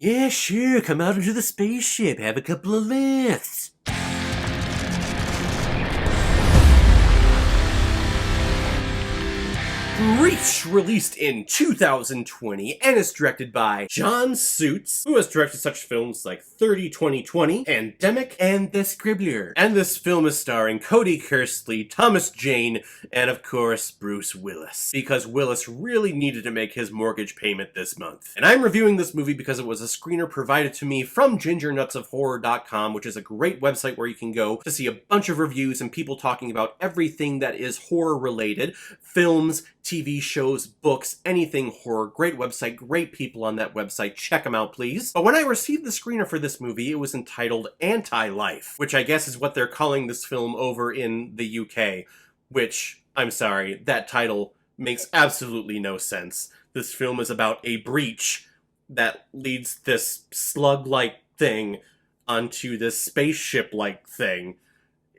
Yeah, sure, come out into the spaceship, have a couple of laughs. Breach, released in 2020 and is directed by John Suits, who has directed such films like 30-20-20, Pandemic, and The Scribbler. And this film is starring Cody Kersley, Thomas Jane, and of course, Bruce Willis. Because Willis really needed to make his mortgage payment this month. And I'm reviewing this movie because it was a screener provided to me from gingernutsofhorror.com, which is a great website where you can go to see a bunch of reviews and people talking about everything that is horror related, films, TV shows, books, anything horror. Great website, great people on that website. Check them out, please. But when I received the screener for this movie, it was entitled Anti-Life, which I guess is what they're calling this film over in the UK, which, I'm sorry, that title makes absolutely no sense. This film is about a breach that leads this slug-like thing onto this spaceship-like thing.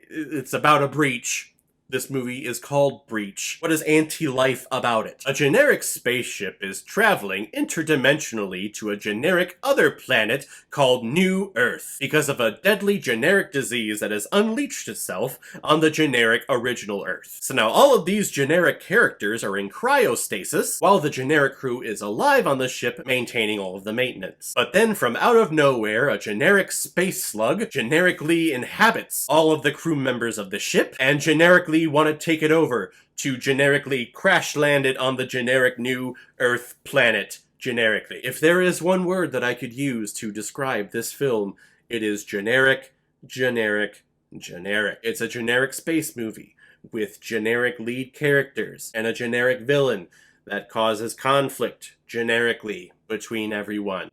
It's about a breach. This movie is called Breach. What is anti-life about it? A generic spaceship is traveling interdimensionally to a generic other planet called New Earth because of a deadly generic disease that has unleashed itself on the generic original Earth. So now all of these generic characters are in cryostasis while the generic crew is alive on the ship maintaining all of the maintenance. But then from out of nowhere, a generic space slug generically inhabits all of the crew members of the ship and generically want to take it over to generically crash land it on the generic New Earth planet generically. If there is one word that I could use to describe this film, it is generic, generic, generic. It's a generic space movie with generic lead characters and a generic villain that causes conflict generically between everyone.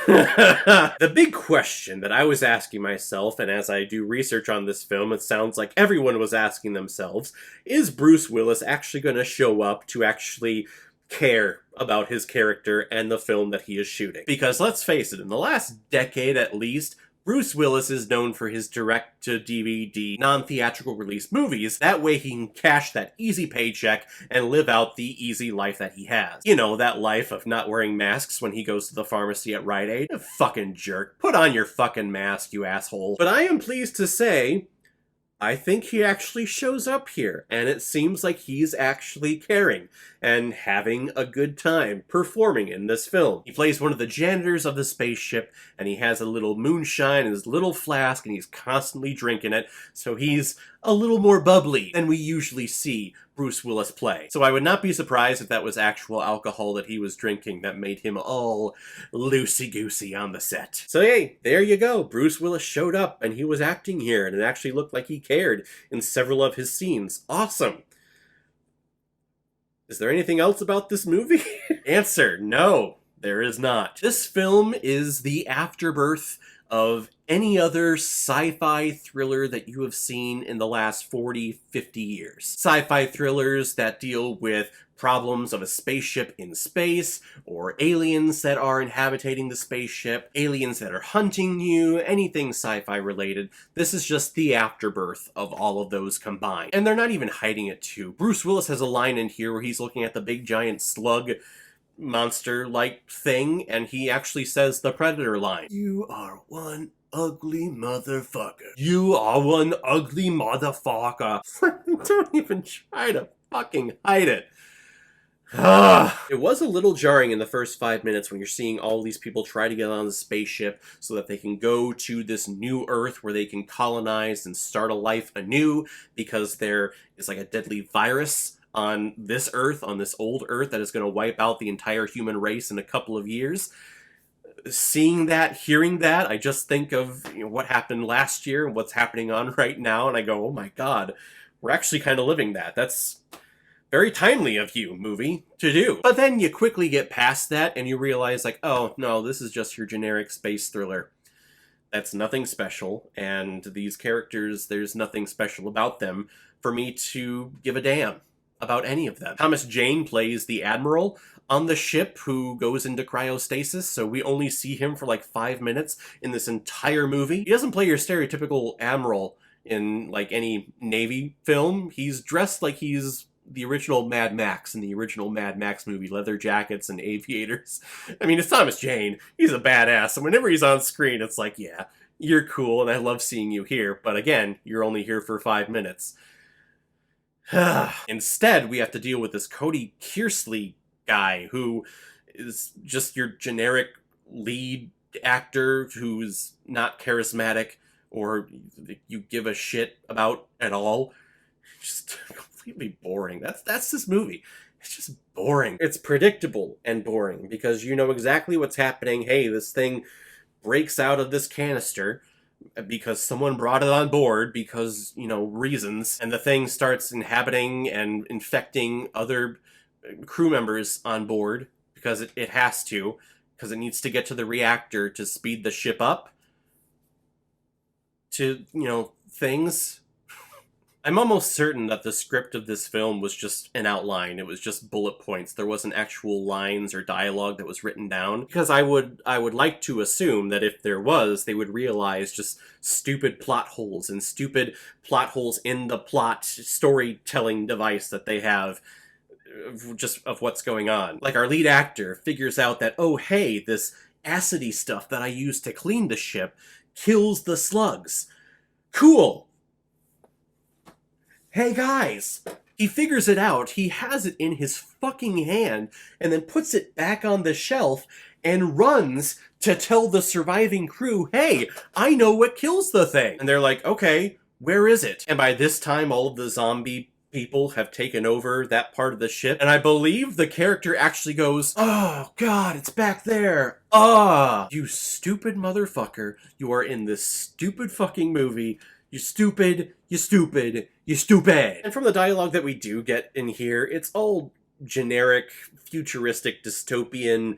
The big question that I was asking myself, and as I do research on this film, it sounds like everyone was asking themselves, is Bruce Willis actually going to show up to actually care about his character and the film that he is shooting? Because let's face it, in the last decade at least, Bruce Willis is known for his direct-to-DVD, non-theatrical release movies. That way he can cash that easy paycheck and live out the easy life that he has. You know, that life of not wearing masks when he goes to the pharmacy at Rite Aid. You fucking jerk. Put on your fucking mask, you asshole. But I am pleased to say, I think he actually shows up here, and it seems like he's actually caring and having a good time performing in this film. He plays one of the janitors of the spaceship, and he has a little moonshine in his little flask, and he's constantly drinking it, so he's a little more bubbly than we usually see Bruce Willis play. So I would not be surprised if that was actual alcohol that he was drinking that made him all loosey-goosey on the set. So hey, there you go. Bruce Willis showed up and he was acting here and it actually looked like he cared in several of his scenes. Awesome. Is there anything else about this movie? Answer, no, there is not. This film is the afterbirth of any other sci-fi thriller that you have seen in the last 40, 50 years. Sci-fi thrillers that deal with problems of a spaceship in space, or aliens that are inhabiting the spaceship, aliens that are hunting you, anything sci-fi related. This is just the afterbirth of all of those combined. And they're not even hiding it too. Bruce Willis has a line in here where he's looking at the big giant slug monster-like thing, and he actually says the Predator line. You are one ugly motherfucker. You are one ugly motherfucker. Don't even try to fucking hide it. It was a little jarring in the first 5 minutes when you're seeing all these people try to get on the spaceship so that they can go to this new Earth where they can colonize and start a life anew, because there is like a deadly virus on this Earth, on this old Earth, that is going to wipe out the entire human race in a couple of years. Seeing that, hearing that, I just think of what happened last year and what's happening on right now, and I go, oh my god, we're actually kind of living that. That's very timely of you, movie, to do. But then you quickly get past that and you realize, like, oh no, this is just your generic space thriller. That's nothing special, and these characters, there's nothing special about them for me to give a damn about any of them. Thomas Jane plays the Admiral on the ship who goes into cryostasis, so we only see him for like 5 minutes in this entire movie. He doesn't play your stereotypical Admiral in like any Navy film. He's dressed like he's the original Mad Max in the original Mad Max movie, leather jackets and aviators. I mean, it's Thomas Jane. He's a badass, and whenever he's on screen, it's like, yeah, you're cool, and I love seeing you here, but again, you're only here for 5 minutes. Instead, we have to deal with this Cody Kearsley guy, who is just your generic lead actor who's not charismatic or you give a shit about at all. Just completely boring. That's this movie. It's just boring. It's predictable and boring because you know exactly what's happening. Hey, this thing breaks out of this canister because someone brought it on board because, you know, reasons, and the thing starts inhabiting and infecting other crew members on board because it has to, because it needs to get to the reactor to speed the ship up to, you know, things. I'm almost certain that the script of this film was just an outline. It was just bullet points. There wasn't actual lines or dialogue that was written down. Because I would like to assume that if there was, they would realize just stupid plot holes and stupid plot holes in the plot storytelling device that they have just of what's going on. Like our lead actor figures out that, oh hey, this acidy stuff that I use to clean the ship kills the slugs. Cool. Hey guys! He figures it out, he has it in his fucking hand, and then puts it back on the shelf and runs to tell the surviving crew, hey, I know what kills the thing! And they're like, okay, where is it? And by this time, all of the zombie people have taken over that part of the ship, and I believe the character actually goes, oh god, it's back there! Ah! You stupid motherfucker, you are in this stupid fucking movie. You stupid, you stupid, you stupid. And from the dialogue that we do get in here, it's all generic, futuristic, dystopian,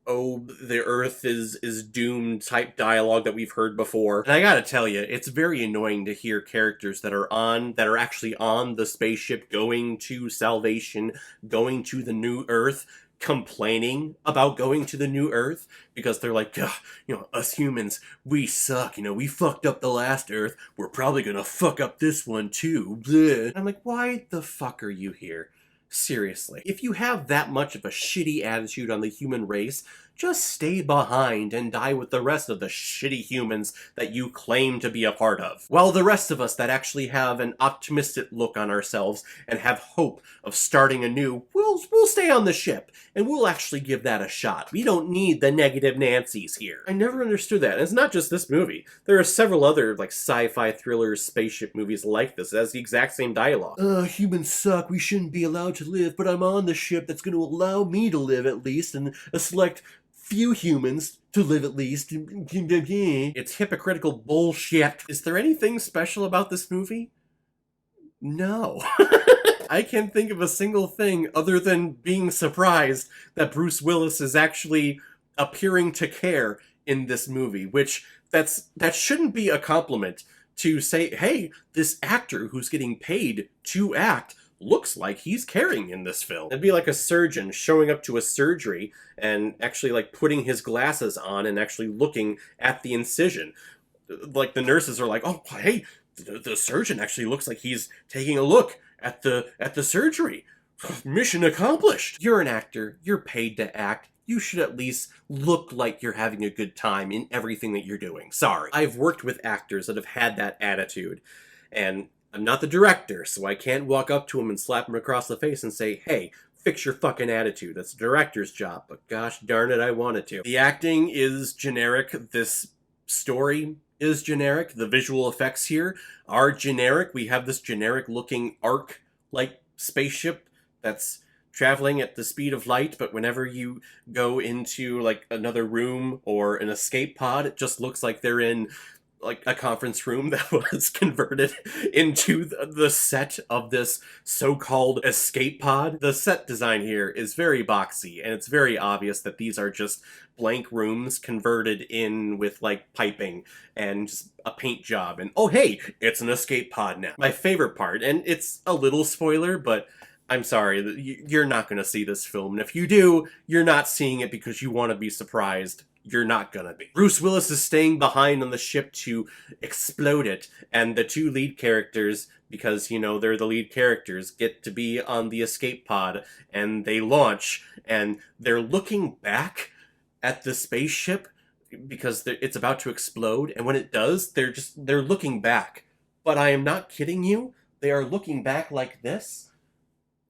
oh, the Earth is doomed type dialogue that we've heard before. And I gotta tell you, it's very annoying to hear characters that are actually on the spaceship going to salvation, going to the new Earth, complaining about going to the new Earth because they're like, you know, us humans, we suck, you know, we fucked up the last Earth, we're probably gonna fuck up this one too. Bleh. And I'm like, why the fuck are you here? Seriously. If you have that much of a shitty attitude on the human race, just stay behind and die with the rest of the shitty humans that you claim to be a part of. While the rest of us that actually have an optimistic look on ourselves and have hope of starting anew, we'll stay on the ship and we'll actually give that a shot. We don't need the negative Nancys here. I never understood that. And it's not just this movie. There are several other like sci-fi thrillers, spaceship movies like this. It has the exact same dialogue. Humans suck. We shouldn't be allowed to live, but I'm on the ship that's going to allow me to live at least, and a select few humans to live at least. It's hypocritical bullshit. Is there anything special about this movie? No. I can't think of a single thing other than being surprised that Bruce Willis is actually appearing to care in this movie, which that shouldn't be a compliment to say, hey, this actor who's getting paid to act looks like he's caring in this film. It'd be like a surgeon showing up to a surgery and actually like putting his glasses on and actually looking at the incision. Like the nurses are like, oh, hey, the surgeon actually looks like he's taking a look at the surgery. Mission accomplished. You're an actor. You're paid to act. You should at least look like you're having a good time in everything that you're doing. Sorry. I've worked with actors that have had that attitude, and I'm not the director, so I can't walk up to him and slap him across the face and say, hey, fix your fucking attitude. That's the director's job, but gosh darn it, I wanted to. The acting is generic. This story is generic. The visual effects here are generic. We have this generic-looking Ark-like spaceship that's traveling at the speed of light, but whenever you go into like another room or an escape pod, it just looks like they're in like a conference room that was converted into the set of this so-called escape pod. The set design here is very boxy, and it's very obvious that these are just blank rooms converted in with like piping and just a paint job, and oh hey, it's an escape pod now. My favorite part, and it's a little spoiler, but I'm sorry, you're not going to see this film, and if you do, you're not seeing it because you want to be surprised. You're not gonna be. Bruce Willis is staying behind on the ship to explode it, and the two lead characters, because, you know, they're the lead characters, get to be on the escape pod, and they launch, and they're looking back at the spaceship because it's about to explode, and when it does, they're looking back. But I am not kidding you, they are looking back like this.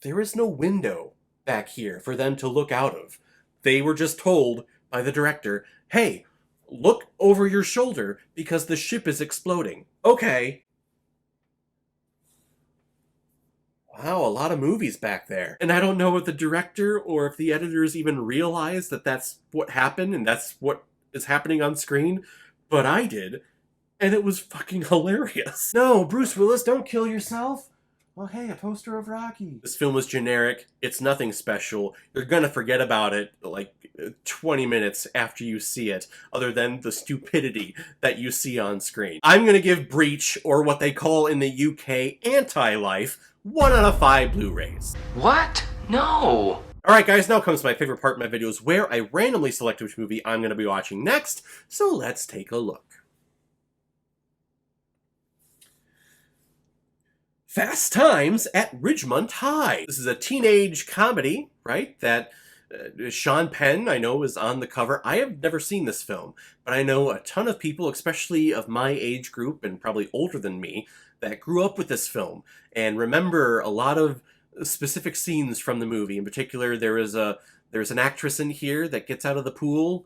There is no window back here for them to look out of. They were just told by the director, hey, look over your shoulder because the ship is exploding. Okay. Wow, a lot of movies back there. And I don't know if the director or if the editors even realized that that's what happened and that's what is happening on screen, but I did, and it was fucking hilarious. No, Bruce Willis, don't kill yourself. Well, hey, a poster of Rocky. This film was generic. It's nothing special. You're gonna forget about it like 20 minutes after you see it, other than the stupidity that you see on screen. I'm gonna give Breach, or what they call in the UK, Anti-Life, 1 out of 5 Blu-rays. What? No! Alright guys, now comes my favorite part of my videos where I randomly select which movie I'm gonna be watching next, so let's take a look. Fast Times at Ridgemont High. This is a teenage comedy, right, that Sean Penn, I know, is on the cover. I have never seen this film, but I know a ton of people, especially of my age group and probably older than me, that grew up with this film and remember a lot of specific scenes from the movie. In particular, there's an actress in here that gets out of the pool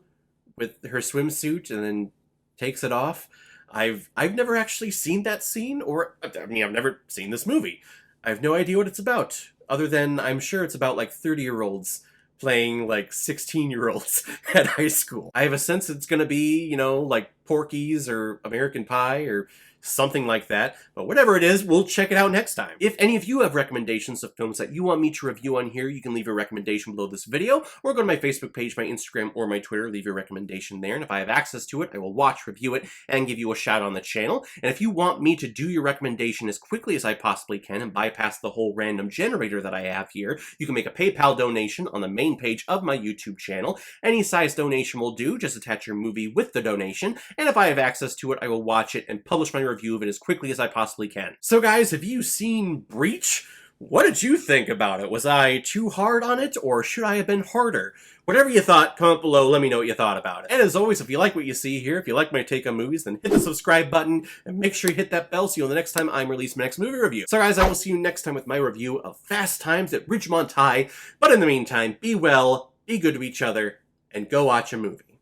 with her swimsuit and then takes it off. I've never actually seen that scene, or, I mean, I've never seen this movie. I have no idea what it's about, other than I'm sure it's about, like, 30-year-olds playing, like, 16-year-olds at high school. I have a sense it's gonna be, you know, like Porky's or American Pie or something like that, but whatever it is, we'll check it out next time. If any of you have recommendations of films that you want me to review on here, you can leave a recommendation below this video, or go to my Facebook page, my Instagram, or my Twitter, leave your recommendation there, and if I have access to it, I will watch, review it, and give you a shout on the channel. And if you want me to do your recommendation as quickly as I possibly can and bypass the whole random generator that I have here, you can make a PayPal donation on the main page of my YouTube channel. Any size donation will do, just attach your movie with the donation, and if I have access to it, I will watch it and publish my review of it as quickly as I possibly can. So guys, have you seen Breach? What did you think about it? Was I too hard on it, or should I have been harder? Whatever you thought, comment below, let me know what you thought about it. And as always, if you like what you see here, if you like my take on movies, then hit the subscribe button, and make sure you hit that bell so you'll know the next time I release my next movie review. So guys, I will see you next time with my review of Fast Times at Ridgemont High, but in the meantime, be well, be good to each other, and go watch a movie.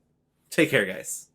Take care, guys.